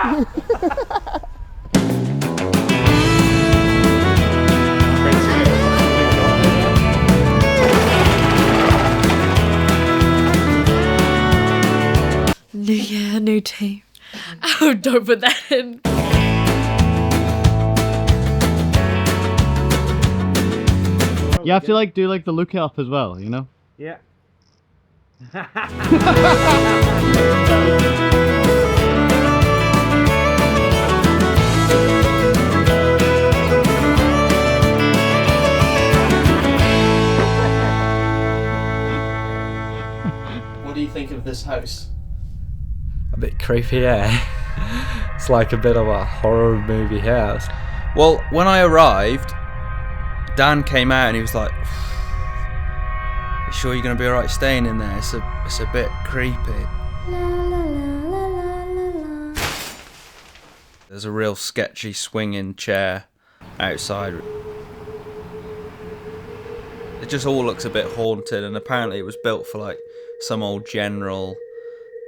New year, new team. Oh, don't put that in. You have to like do like the look up as well, you know? Yeah. What do you think of this house? A bit creepy, yeah. It's like a bit of a horror movie house. Well, when I arrived, Dan came out and he was like, "You sure you're going to be alright staying in there? It's a bit creepy." There's a real sketchy swinging chair outside. It just all looks a bit haunted, and apparently it was built for like some old general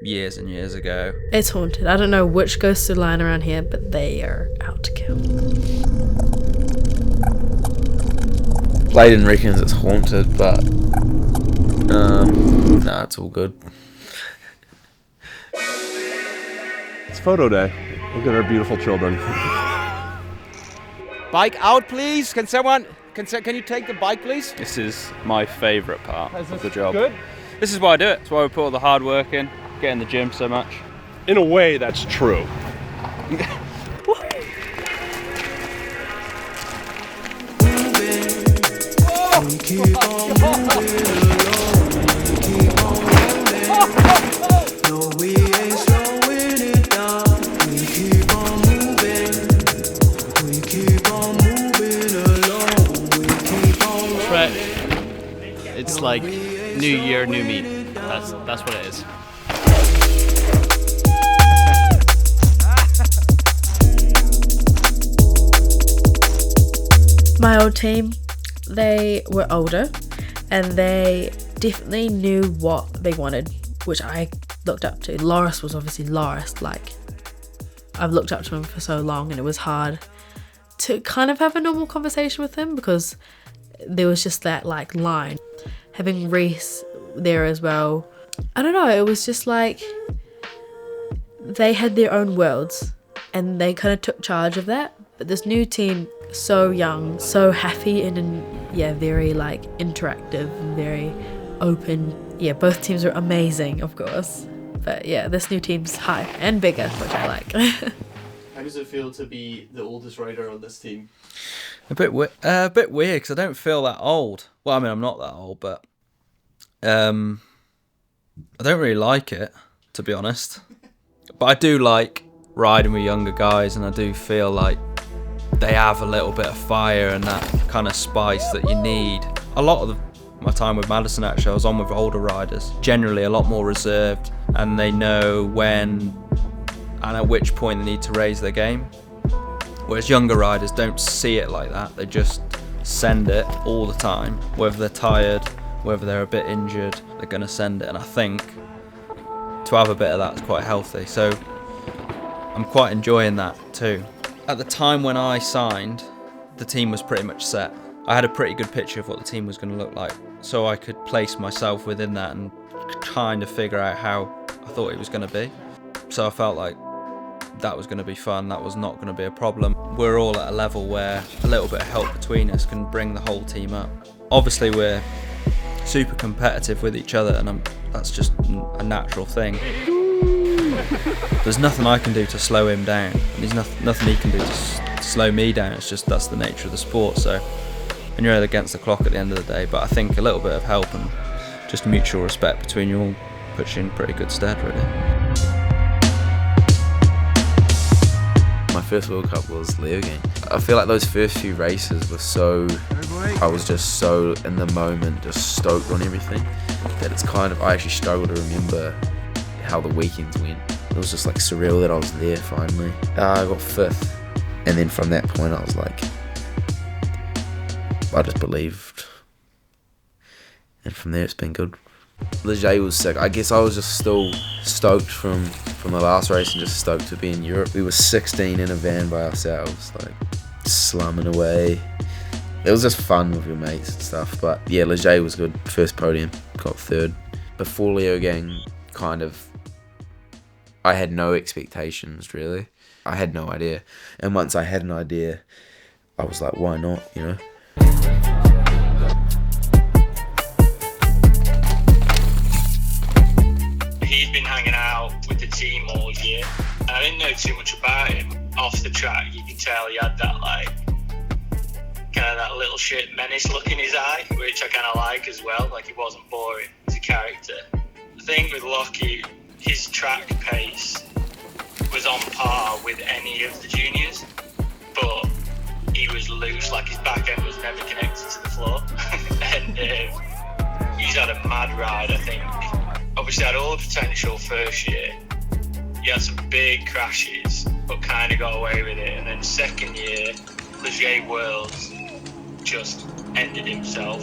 years and years ago. It's haunted. I don't know which ghosts are lying around here, but they are out to kill. Bladen reckons it's haunted, but nah, it's all good. It's photo day. Look at our beautiful children. Bike out, please. Can you take the bike, please? This is my favourite part of the job. Good. This is why I do it. It's why we put all the hard work in, get in the gym so much. In a way, that's true. It's like new year, new me. That's what it is. My old team, they were older and they definitely knew what they wanted, which I looked up to. Loris was obviously Loris. Like, I've looked up to him for so long and it was hard to kind of have a normal conversation with him because there was just that like line. Having Reese there as well, I don't know, it was just like they had their own worlds and they kind of took charge of that. But this new team, so young, so happy and very like interactive and very open. Yeah, both teams are amazing, of course. But yeah, this new team's high and bigger, which I like. How does it feel to be the oldest rider on this team? A bit weird because I don't feel that old. Well, I mean, I'm not that old, but I don't really like it, to be honest. But I do like riding with younger guys, and I do feel like they have a little bit of fire and that kind of spice that you need. A lot of my time with Madison, actually, I was on with older riders, generally a lot more reserved, and they know when and at which point they need to raise their game. Whereas younger riders don't see it like that. They just send it all the time. Whether they're tired, whether they're a bit injured, they're going to send it. And I think to have a bit of that is quite healthy. So I'm quite enjoying that too. At the time when I signed, the team was pretty much set. I had a pretty good picture of what the team was going to look like. So I could place myself within that and kind of figure out how I thought it was going to be. So I felt like that was going to be fun, that was not going to be a problem. We're all at a level where a little bit of help between us can bring the whole team up. Obviously we're super competitive with each other, and that's just a natural thing. There's nothing I can do to slow him down, and there's nothing he can do to slow me down. It's just that's the nature of the sport. So, and you're against the clock at the end of the day, but I think a little bit of help and just mutual respect between you all puts you in pretty good stead, really. My first World Cup was Leo game. I feel like those first few races were I was just so in the moment, just stoked on everything, that it's kind of, I actually struggle to remember how the weekends went. It was just like surreal that I was there finally. I got 5th, and then from that point I was like, I just believed, and from there it's been good. Lachie was sick. I guess I was just still stoked from the last race and just stoked to be in Europe. We were 16 in a van by ourselves, like slumming away. It was just fun with your mates and stuff. But yeah, Lachie was good. First podium, got third. Before Leo Gang, kind of, I had no expectations really. I had no idea. And once I had an idea, I was like, why not, you know? He'd been hanging out with the team all year, and I didn't know too much about him. Off the track, you could tell he had that like kind of that little shit menace look in his eye, which I kind of like as well. Like, he wasn't boring as a character. The thing with Locky, his track pace was on par with any of the juniors, but he was loose. Like, his back end was never connected to the floor, and he's had a mad ride, I think. Obviously had all the potential first year. He had some big crashes, but kind of got away with it. And then second year, Lachie Worlds just ended himself.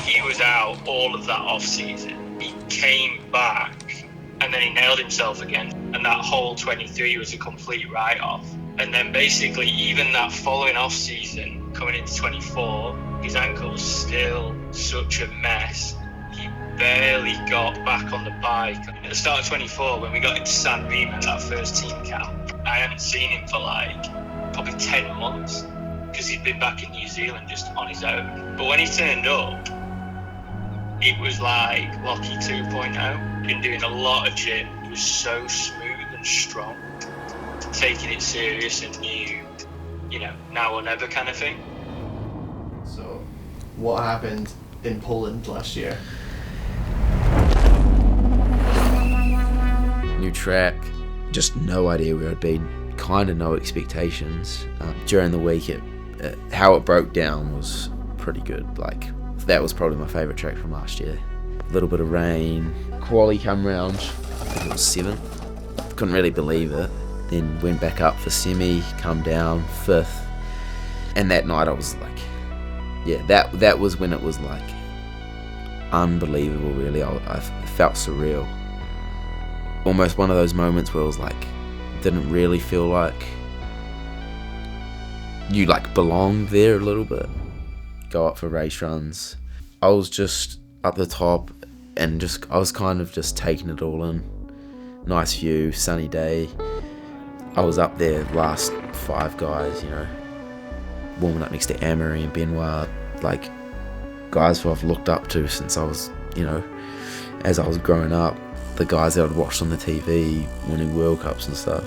He was out all of that off season. He came back, and then he nailed himself again. And that whole 23 was a complete write-off. And then basically, even that following off season, coming into 24, his ankle was still such a mess. He barely got back on the bike. At the start of 24, when we got into San Remo, that first team camp, I hadn't seen him for like probably 10 months because he'd been back in New Zealand just on his own. But when he turned up, it was like Locky 2.0. Been doing a lot of gym. He was so smooth and strong, taking it serious and knew, you know, now or never kind of thing. So, what happened in Poland last year? New track, just no idea where I'd been, kind of no expectations. During the week, how it broke down was pretty good. Like, that was probably my favourite track from last year. A little bit of rain, quali come round, I think it was 7th. Couldn't really believe it. Then went back up for semi, come down 5th. And that night I was like, yeah, that was when it was like unbelievable really. I felt surreal. Almost one of those moments where it was like, didn't really feel like you like belonged there a little bit. Go up for race runs. I was just up the top and I was kind of just taking it all in. Nice view, sunny day. I was up there, last 5 guys, you know, warming up next to Amory and Benoit, like guys who I've looked up to since I was, you know, as I was growing up. The guys that I'd watched on the TV, winning World Cups and stuff.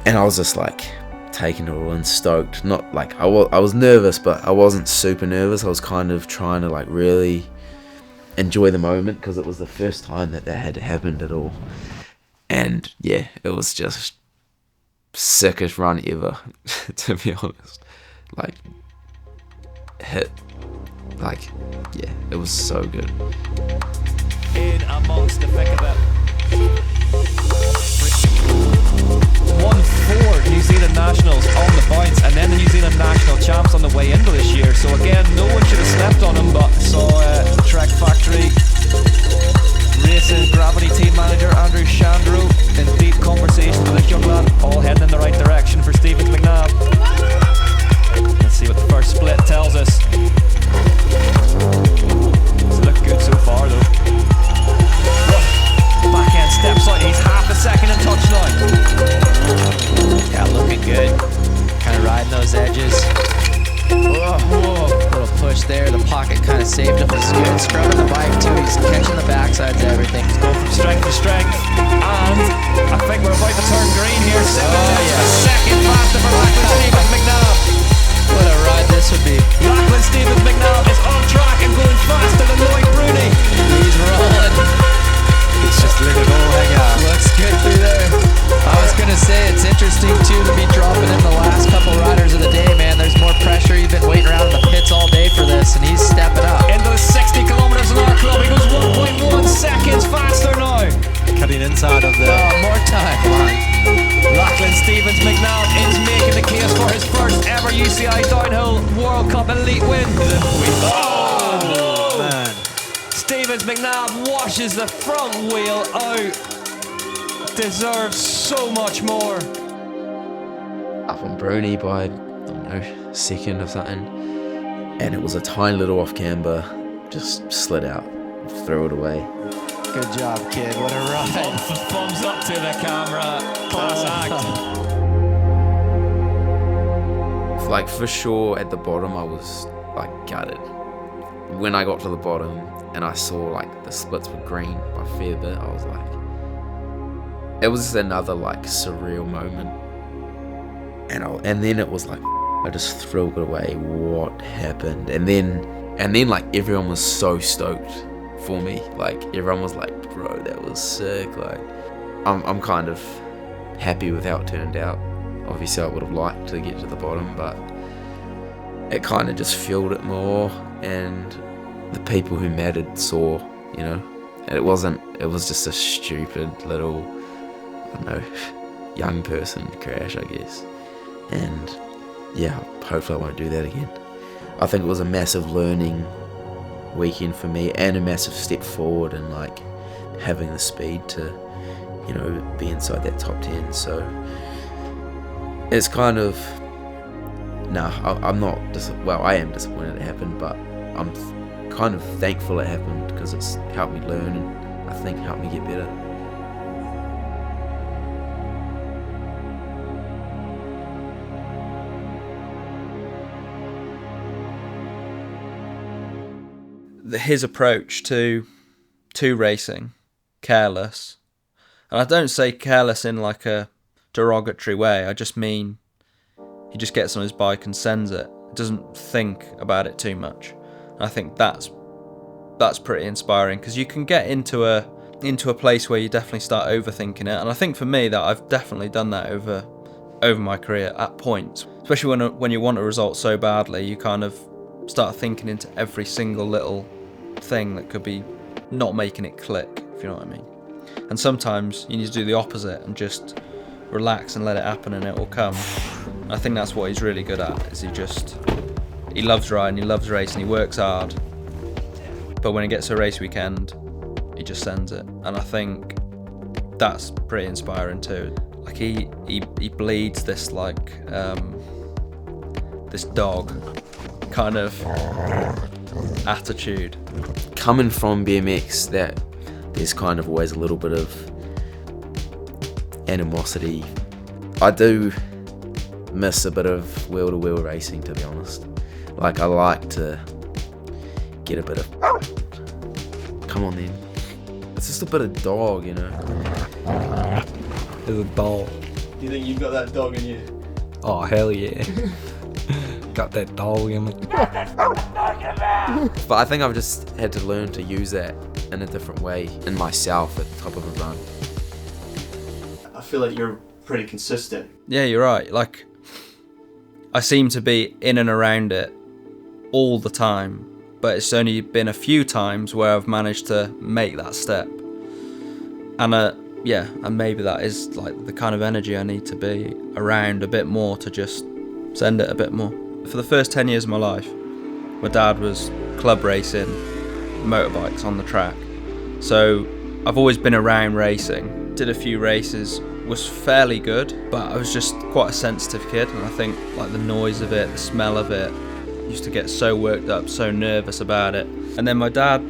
And I was just like taking it all in, stoked. Not like, I was nervous, but I wasn't super nervous. I was kind of trying to like really enjoy the moment because it was the first time that had happened at all. And yeah, it was just sickest run ever, to be honest. Like, hit. Like, yeah, it was so good. In amongst the thick of it. 1-4 New Zealand nationals on the points, and then the New Zealand national champs on the way into this year. So again, no one should have slept on him, but saw Trek Factory Racing Gravity team manager Andrew Chandru in deep conversation with this young lad, all heading in the right direction for Stevens-McNab. Let's see what the first split tells us. It's looking good so far though. Backhand steps on, he's half a second in touch now. Yeah, looking good. Kind of riding those edges. Whoa. Little push there, the pocket kind of saved him. It's good. Scrubbing the bike too, he's catching the backsides of everything. He's going from strength to strength. And I think we're about to turn green here. 7 second faster for Lachie Stevens-McNab. What a ride this would be. Lachie Stevens-McNab is on track and going faster than Lloyd Bruni. He's rolling. It's just letting it all hang out. Looks good through there. I was going to say, it's interesting too to be dropping in the last couple riders of the day, man. There's more pressure. You've been waiting around in the pits all day for this, and he's stepping up. Into the 60 kilometers an hour club. He goes 1.1 seconds faster now. Cutting inside of the... Oh, more time. Come on. Lachie Stevens-McNab is making the case for his first ever UCI Downhill World Cup Elite win. Oh, man. Stevens-McNab washes the front wheel out. Deserves so much more. Up on Bruni by, I don't know, second or something. And it was a tiny little off camber, just slid out, threw it away. Good job, kid. What a ride. Thumbs up to the camera. Class act. Like, for sure, at the bottom, I was, like, gutted. When I got to the bottom and I saw, like, the splits were green by a fair bit, I was like... It was just another, like, surreal moment. And then it was like, I just threw it away. What happened? And then, like, everyone was so stoked for me. Like, everyone was like, bro, that was sick. Like, I'm kind of happy with how it turned out. Obviously, I would have liked to get to the bottom, but it kind of just fueled it more, and the people who mattered saw, you know. And it was just a stupid little, I don't know, young person crash, I guess. And yeah, hopefully I won't do that again. I think it was a massive learning weekend for me, and a massive step forward in, like, having the speed to, you know, be inside that top 10. So it's kind of, I'm not, I am disappointed it happened, but I'm kind of thankful it happened, because it's helped me learn and I think helped me get better. His approach to racing, careless, and I don't say careless in like a derogatory way, I just mean he just gets on his bike and sends it. Doesn't think about it too much. And I think that's pretty inspiring, because you can get into a place where you definitely start overthinking it, and I think for me that I've definitely done that over my career at points, especially when you want a result so badly, you kind of start thinking into every single little thing that could be not making it click, if you know what I mean. And sometimes you need to do the opposite and just relax and let it happen, and it will come. And I think that's what he's really good at, is he loves riding, he loves racing, he works hard, but when he gets to a race weekend, he just sends it. And I think that's pretty inspiring too. Like he bleeds this, like, this dog kind of attitude. Coming from BMX, that there's kind of always a little bit of animosity. I do miss a bit of wheel-to-wheel racing, to be honest. Like, I like to get a bit of... Come on then. It's just a bit of dog, you know. There's a dog. Do you think you've got that dog in you? Oh, hell yeah. Got that dog in me. But I think I've just had to learn to use that in a different way in myself at the top of a run. I feel like you're pretty consistent. Yeah, you're right. Like, I seem to be in and around it all the time, but it's only been a few times where I've managed to make that step. And and maybe that is like the kind of energy I need to be around a bit more, to just send it a bit more. For the first 10 years of my life, my dad was club racing motorbikes on the track, so I've always been around racing. Did a few races, was fairly good, but I was just quite a sensitive kid, and I think like the noise of it, the smell of it, used to get so worked up, so nervous about it. And then my dad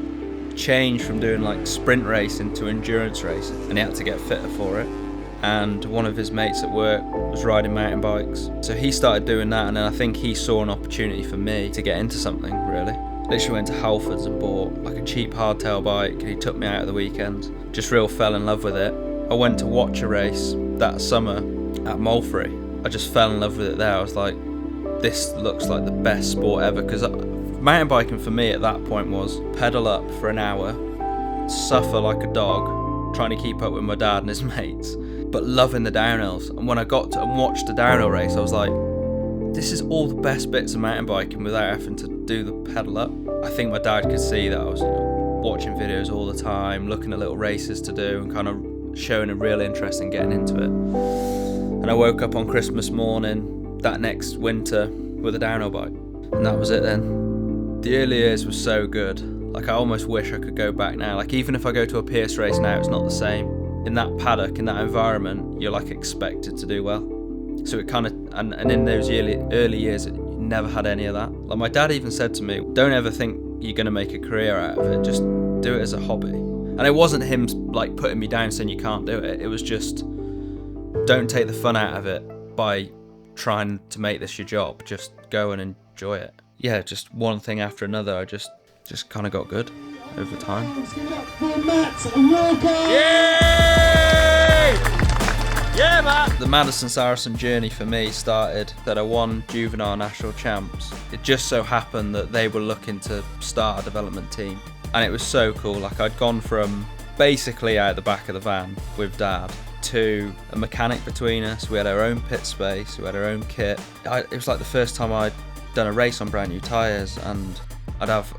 changed from doing like sprint racing to endurance racing, and he had to get fitter for it. And one of his mates at work was riding mountain bikes, so he started doing that, and then I think he saw an opportunity for me to get into something, really. Literally went to Halfords and bought like a cheap hardtail bike, and he took me out at the weekends. Just real fell in love with it. I went to watch a race that summer at Mulfrey. I just fell in love with it there. I was like, this looks like the best sport ever, because mountain biking for me at that point was pedal up for an hour, suffer like a dog, trying to keep up with my dad and his mates, but loving the downhills. And when I got to and watched the downhill race, I was like, this is all the best bits of mountain biking without having to do the pedal up. I think my dad could see that I was watching videos all the time, looking at little races to do, and kind of showing a real interest in getting into it. And I woke up on Christmas morning that next winter with a downhill bike, and that was it then. The early years were so good. Like, I almost wish I could go back now. Like, even if I go to a Pierce race now, it's not the same. In that paddock, in that environment, you're like expected to do well. So it kind of, and in those early years, you never had any of that. Like, my dad even said to me, don't ever think you're going to make a career out of it, just do it as a hobby. And it wasn't him like putting me down saying you can't do it. It was just, don't take the fun out of it by trying to make this your job. Just go and enjoy it. Yeah, just one thing after another. I just kind of got good over time. Yeah, Matt! The Madison Saracen journey for me started that I won juvenile national champs. It just so happened that they were looking to start a development team. And it was so cool. Like, I'd gone from basically out the back of the van with Dad to a mechanic between us. We had our own pit space, we had our own kit. It was like the first time I'd done a race on brand new tyres, and I'd have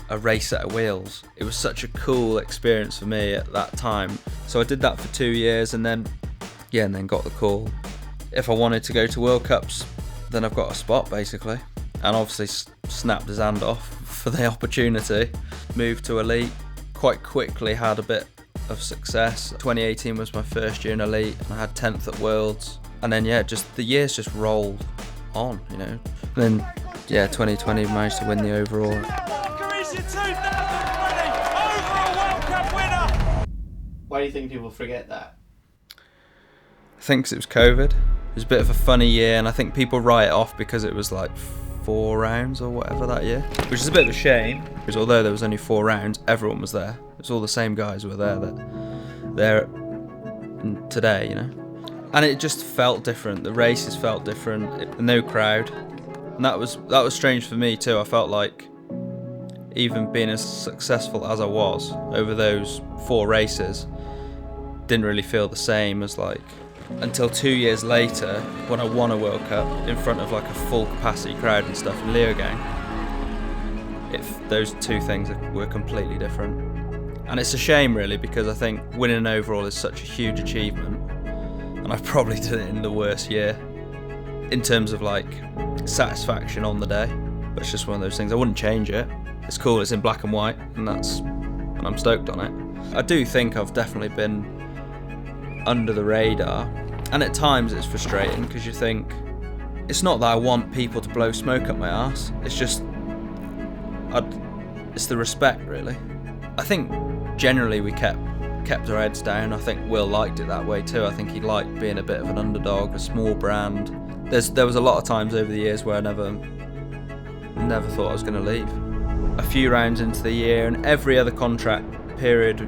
a race set of wheels. It was such a cool experience for me at that time. So I did that for 2 years, and then got the call. If I wanted to go to World Cups, then I've got a spot basically. And obviously snapped his hand off for the opportunity. Moved to Elite, quite quickly had a bit of success. 2018 was my first year in Elite, and I had 10th at Worlds. And then just the years just rolled on, you know. And then 2020 managed to win the overall. Why do you think people forget that? I think it was COVID. It was a bit of a funny year, and I think people write it off because it was like 4 rounds or whatever that year, which is a bit of a shame, because although there was only 4 rounds, everyone was there. It was all the same guys who were there today, you know. And it just felt different. The races felt different. No crowd, and that was strange for me too. I felt like even being as successful as I was over those 4 races didn't really feel the same as like until 2 years later when I won a World Cup in front of like a full capacity crowd and stuff in Leogang. Those two things were completely different. And it's a shame really, because I think winning an overall is such a huge achievement, and I probably did it in the worst year in terms of like satisfaction on the day. But it's just one of those things. I wouldn't change it. It's cool, it's in black and white, and I'm stoked on it. I do think I've definitely been under the radar, and at times it's frustrating because you think, it's not that I want people to blow smoke up my arse, it's just it's the respect really. I think generally we kept our heads down. I think Will liked it that way too. I think he liked being a bit of an underdog, a small brand. There was a lot of times over the years where I never thought I was going to leave. A few rounds into the year, and every other contract period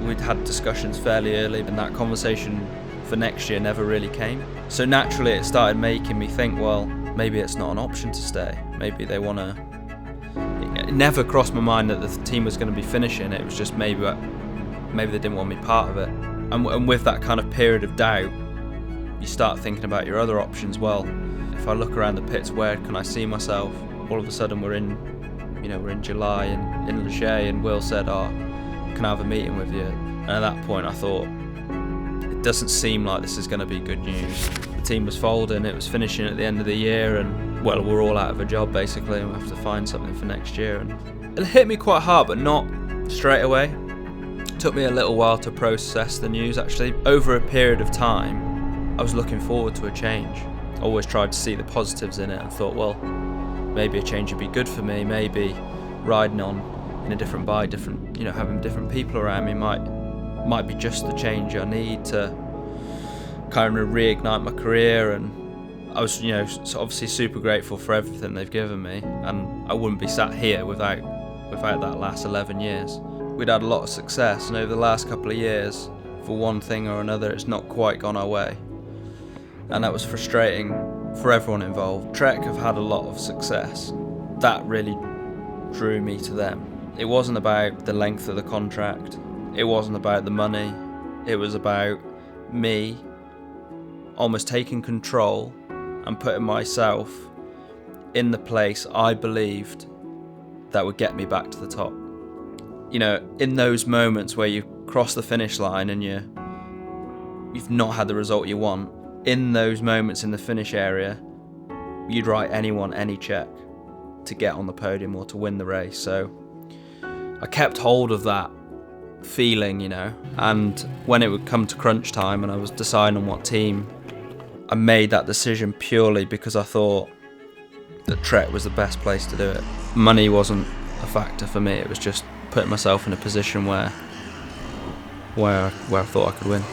we'd had discussions fairly early, and that conversation for next year never really came. So naturally it started making me think, well, maybe it's not an option to stay. Maybe they want to... It never crossed my mind that the team was going to be finishing. It was just maybe they didn't want me part of it. And with that kind of period of doubt, you start thinking about your other options. Well, if I look around the pits, where can I see myself? All of a sudden we're in July in Lachie, and Will said, can I have a meeting with you? And at that point I thought, it doesn't seem like this is going to be good news. The team was folding, it was finishing at the end of the year, and well, we're all out of a job basically, and we have to find something for next year. And it hit me quite hard, but not straight away. It took me a little while to process the news actually. Over a period of time, I was looking forward to a change. I always tried to see the positives in it and thought, well, maybe a change would be good for me. Maybe riding on in a different bike, having different people around me might be just the change I need to kind of reignite my career. And I was, obviously super grateful for everything they've given me, and I wouldn't be sat here without that last 11 years. We'd had a lot of success, and over the last couple of years, for one thing or another, it's not quite gone our way, and that was frustrating for everyone involved. Trek have had a lot of success. That really drew me to them. It wasn't about the length of the contract, it wasn't about the money, it was about me almost taking control and putting myself in the place I believed that would get me back to the top. In those moments where you cross the finish line and you've not had the result you want, in those moments in the finish area, you'd write anyone any check to get on the podium or to win the race. So I kept hold of that feeling, you know, and when it would come to crunch time and I was deciding on what team, I made that decision purely because I thought that Trek was the best place to do it. Money wasn't a factor for me, it was just putting myself in a position where I thought I could win.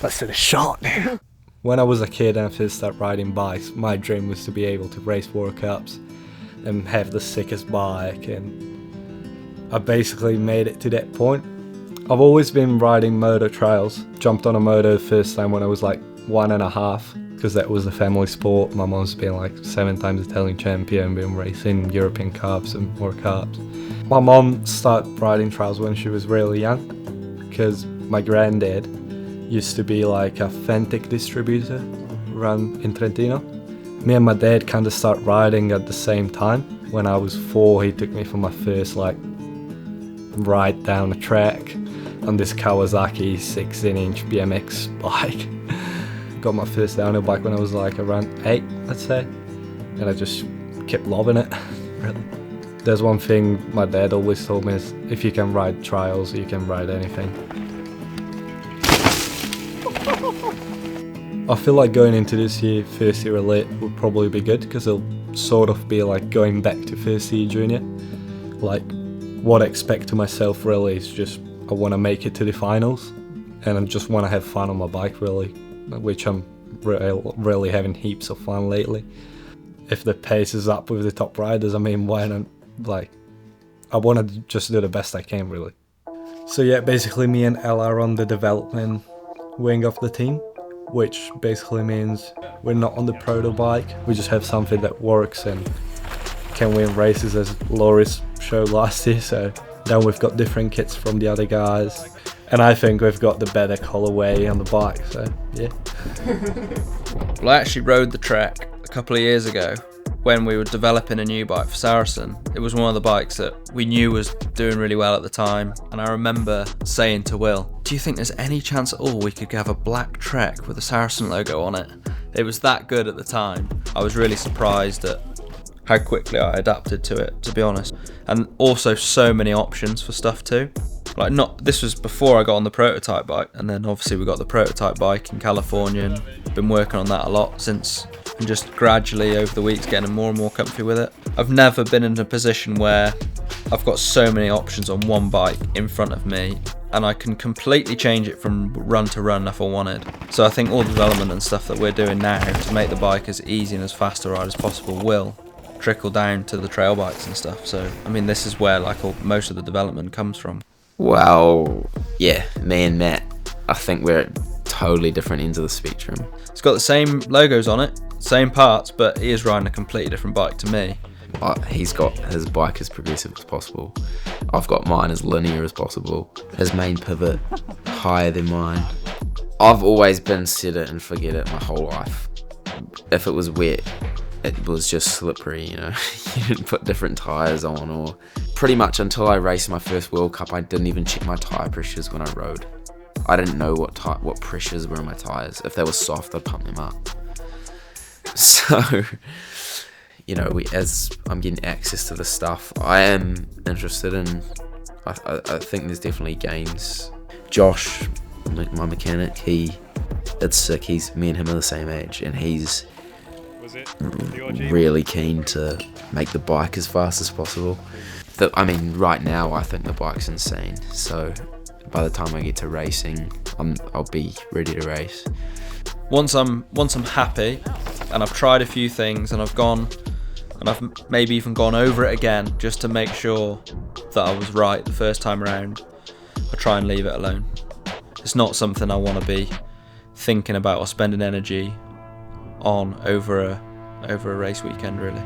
Let's hit a shot now. When I was a kid and I first started riding bikes, my dream was to be able to race World Cups and have the sickest bike, and I basically made it to that point. I've always been riding moto trails. Jumped on a moto the first time when I was like 1.5, because that was the family sport. My mom's been like 7 times Italian champion, been racing European Cups and World Cups. My mom started riding trails when she was really young, because my granddad used to be like a Fentic distributor run in Trentino. Me and my dad kind of started riding at the same time. When I was 4, he took me for my first like ride down a track on this Kawasaki 16-inch BMX bike. Got my first downhill bike when I was like around 8, let's say, and I just kept loving it, really. There's one thing my dad always told me is, if you can ride trials, you can ride anything. I feel like going into this year, first year elite would probably be good, because it'll sort of be like going back to first year junior. Like, what I expect to myself really is just, I want to make it to the finals, and I just want to have fun on my bike really, which I'm really having heaps of fun lately. If the pace is up with the top riders, I mean, why not? Like, I want to just do the best I can really. So yeah, basically me and Ella are on the development wing of the team, which basically means we're not on the proto bike, we just have something that works and can win races, as Laurie's showed last year. So now we've got different kits from the other guys, and I think we've got the better colorway on the bike, so yeah. Well, I actually rode the Trek a couple of years ago when we were developing a new bike for Saracen. It was one of the bikes that we knew was doing really well at the time, and I remember saying to Will, do you think there's any chance at all we could have a black Trek with a Saracen logo on it? It was that good at the time. I was really surprised at how quickly I adapted to it, to be honest. And also so many options for stuff too. Like, this was before I got on the prototype bike, and then obviously we got the prototype bike in California and been working on that a lot since, and just gradually over the weeks getting more and more comfy with it. I've never been in a position where I've got so many options on one bike in front of me, and I can completely change it from run to run if I wanted. So I think all the development and stuff that we're doing now to make the bike as easy and as fast to ride as possible will trickle down to the trail bikes and stuff. So I mean, this is where like most of the development comes from. Well, yeah, me and Matt, I think we're at totally different ends of the spectrum. It's got the same logos on it, same parts, but he is riding a completely different bike to me. He's got his bike as progressive as possible. I've got mine as linear as possible. His main pivot higher than mine. I've always been set it and forget it my whole life. If it was wet, it was just slippery, you know. You didn't put different tyres on, or pretty much until I raced my first World Cup, I didn't even check my tyre pressures when I rode. I didn't know what pressures were in my tyres. If they were soft, I'd pump them up. So, you know, as I'm getting access to the stuff, I am interested in. I think there's definitely gains. Josh, my mechanic, it's sick. Me and him are the same age, and he's really keen to make the bike as fast as possible. I mean, right now I think the bike's insane. So by the time I get to racing, I'll be ready to race. Once I'm happy, and I've tried a few things, and I've gone, and I've maybe even gone over it again just to make sure that I was right the first time around. I try and leave it alone. It's not something I want to be thinking about or spending energy on over a race weekend, really.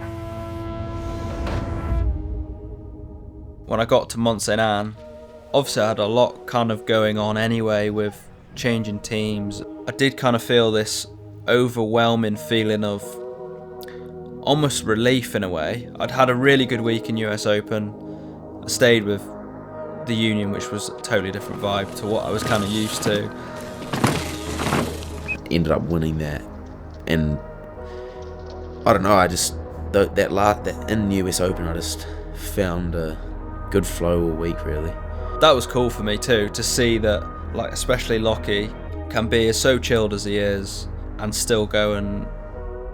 When I got to Mont Sainte Anne, obviously I had a lot kind of going on anyway with changing teams. I did kind of feel this overwhelming feeling of almost relief in a way. I'd had a really good week in US Open. I stayed with the Union, which was a totally different vibe to what I was kind of used to. Ended up winning that, and I don't know, I just that in US Open I just found a good flow all week, really. That was cool for me too, to see that, like, especially Locky can be so chilled as he is and still go and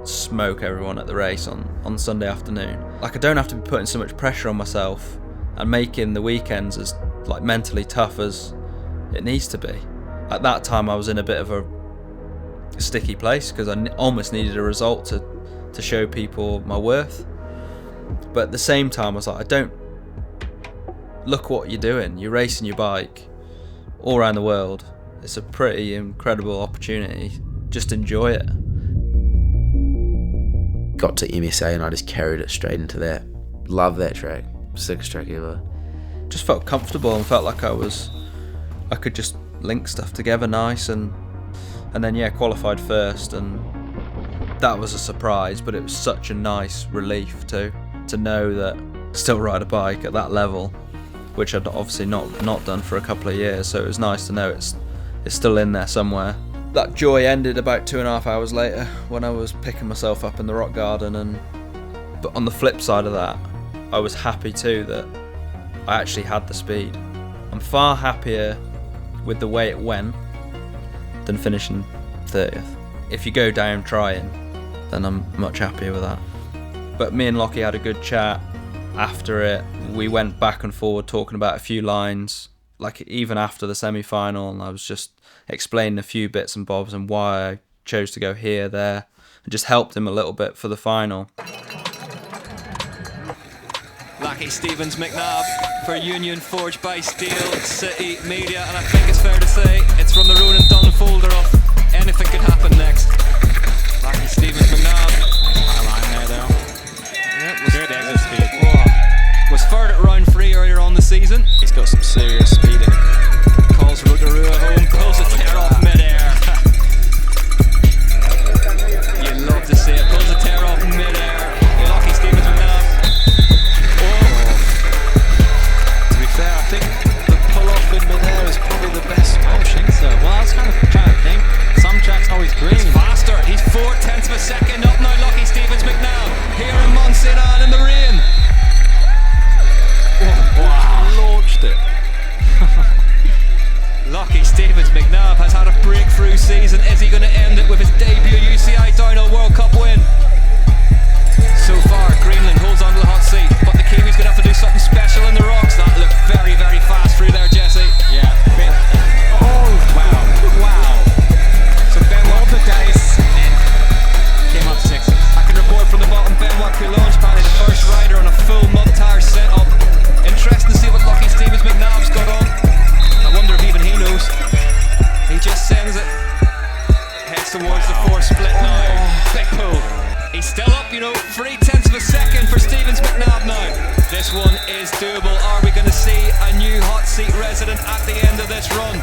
smoke everyone at the race on Sunday afternoon. Like, I don't have to be putting so much pressure on myself and making the weekends as like mentally tough as it needs to be. At that time I was in a bit of a sticky place because I almost needed a result to show people my worth. But at the same time I was like, I don't look what you're doing. You're racing your bike all around the world. It's a pretty incredible opportunity. Just enjoy it. Got to MSA and I just carried it straight into that. Love that track. Sickest track ever. Just felt comfortable and felt like I could just link stuff together nice, and then yeah, qualified first, and that was a surprise, but it was such a nice relief to know that still ride a bike at that level, which I'd obviously not done for a couple of years, so it was nice to know it's still in there somewhere. That joy ended about 2.5 hours later when I was picking myself up in the rock garden, but on the flip side of that, I was happy too that I actually had the speed. I'm far happier with the way it went than finishing 30th. If you go down trying, then I'm much happier with that. But me and Locky had a good chat after it. We went back and forward talking about a few lines, like even after the semi-final, and I was just explaining a few bits and bobs and why I chose to go here, there, and just helped him a little bit for the final. Lachie Stevens-McNab for Union, forged by Steel City Media, and I think it's fair to say it's from the Ruin and Done folder of anything could happen next. Lachie Stevens-McNab, a line there though. Yep, good exit speed. Whoa. Was third at round 3 earlier on the season. He's got some serious speed in it. Calls Rotorua home, pulls a tear off mid-air. You love to see it, pulls a tear off mid-air. Lachie Stevens-McNab. I think the pull-off in mid-air is probably the best option. So, well, I was kind of trying to think. Some tracks always green. He's faster. He's 0.4 of a second up now. Lachie Stevens-McNab here in Mont Sainte Anne in the rain. Oh, wow! Launched it. Lachie Stevens-McNab has had a breakthrough season. Is he going to end it with his debut UCI Downhill World Cup win? So far, Greenland holds on to the hot seat, but the Kiwi's going to have to do something special in the rocks. That looked very, very fast through there, Jesse. Yeah. Oh, wow. Wow. So Ben rolled the dice and came up 6th. I can report from the bottom, Benoit Coulonge, apparently the first rider on a full mud tire setup. Interesting to see what Lachie Stevens-McNab's got on. I wonder if even he knows. He just sends it. Heads towards the 4 split now. Big pull. He's still up, 0.3 of a second for Stevens-McNab now. This one is doable. Are we going to see a new hot seat resident at the end of this run?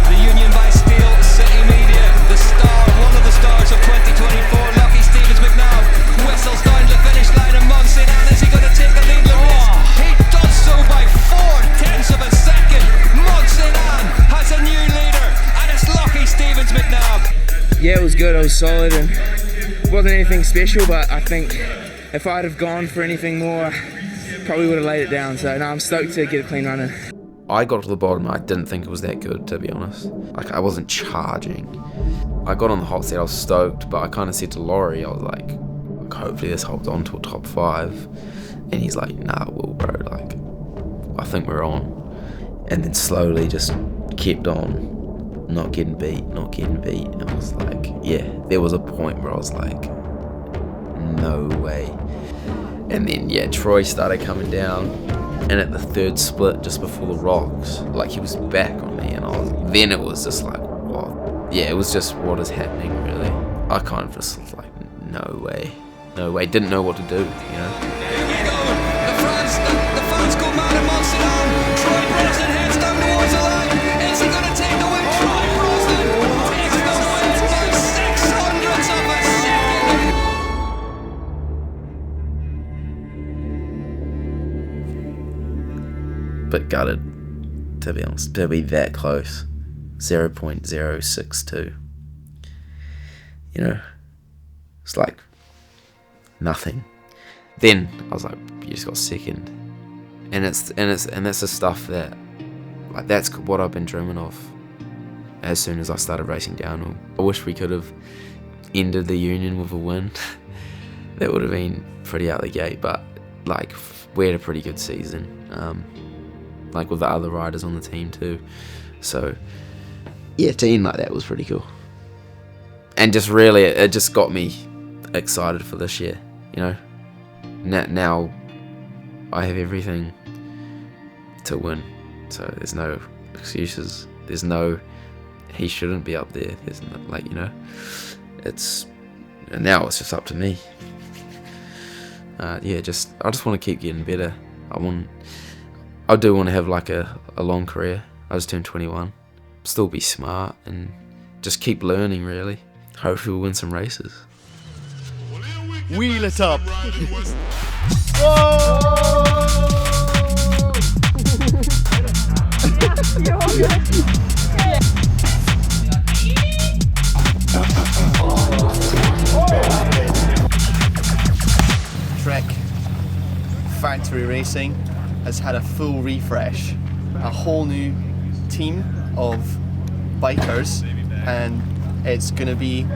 The Union by Steel City Media, the star, one of the stars of 2024, Lachie Stevens-McNab, whistles down the finish line in Mont Sainte Anne. Is he going to take the lead in the race? He does so by 0.4 of a second. Mont Sainte Anne has a new leader, and it's Lachie Stevens-McNab. Yeah, it was good. I was solid and it wasn't anything special, but I think if I'd have gone for anything more, probably would have laid it down. So no, I'm stoked to get a clean run in. I got to the bottom, I didn't think it was that good, to be honest. Like, I wasn't charging. I got on the hot seat, I was stoked, but I kind of said to Laurie, I was like, hopefully this holds on to a top 5. And he's like, nah, it will, bro, like, I think we're on. And then slowly just kept on, not getting beat. And I was like, yeah, there was a point where I was like, no way. And then, yeah, Troy started coming down. And at the third split, just before the rocks, like he was back on me, and then it was just like, what? Yeah, it was just what is happening, really. I kind of just was like, no way, didn't know what to do, you know? The fans go mad at Mont Sainte Anne. Troy Brosnan heads down towards the line. Is he going to take the win? Troy Brosnan takes the win by 600ths of a second. But gutted, to be honest, to be that close. 0.062. You know, it's like nothing. Then I was like, you just got second, and that's the stuff that, like, that's what I've been dreaming of. As soon as I started racing downhill, I wish we could have ended the union with a win. That would have been pretty out the gate. But like, we had a pretty good season, like with the other riders on the team too. So yeah, to end like that was pretty cool. And just really, it just got me excited for this year, you know. Now I have everything to win, so there's no excuses. There's no, he shouldn't be up there. There's no, like, you know, now it's just up to me. Yeah, I just want to keep getting better. I do want to have like a long career. I just turned 21. Still be smart and just keep learning, really. Hopefully we'll win some races. Wheel it up. Trek Factory Racing has had a full refresh, a whole new team of bikers, and it's going to be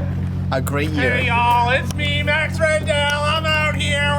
a great year. Hey y'all, it's me, Max Rendell. I'm out here